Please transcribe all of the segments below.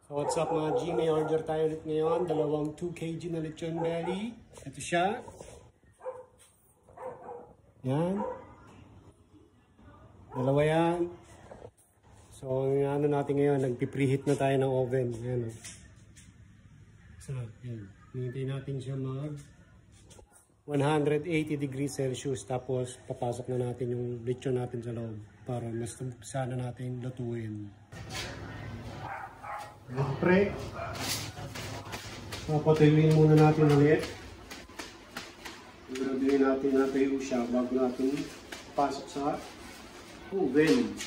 So what's up mga G, may order tayo ulit ngayon. Dalawang 2 kg na lechon belly. Ito siya. Yan. Dalawa yan. So ano natin ngayon, nagpipreheat na tayo ng oven. Yan. So yan. Hinintay natin siya mag 180 degrees Celsius. Tapos papasok na natin yung lechon natin sa loob para mas sana natin lutuin. Pre, papatuyuin muna natin ulit. Graduin natin natuyo siya bago natin pasok sa oven.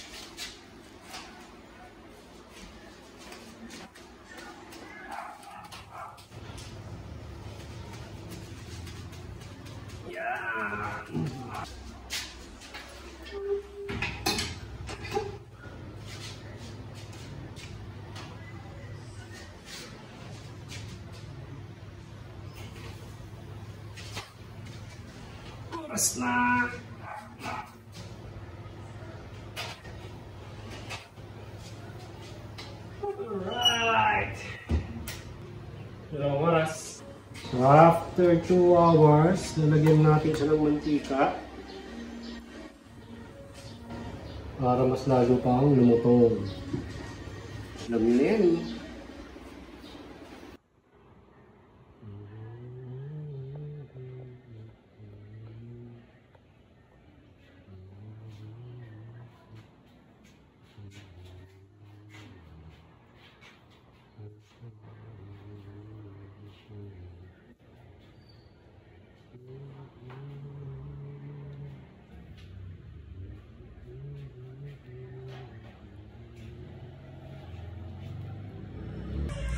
Oras na! Alright! Dalawang oras. So after 2 hours, lalagyan natin siya ng mantika para mas lalo pang lumutong. Alam niyo na yan.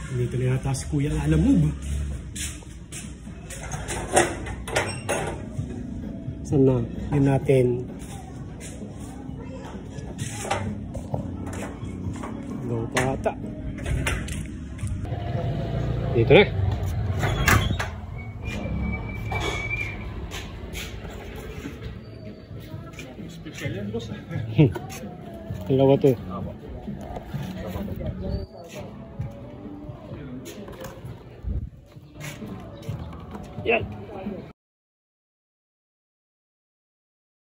Dito na yata si Kuya Alamove. Saan na? Yun natin. Low pa ata. Dito na. Special yan, boss. Dalawa to. Yan.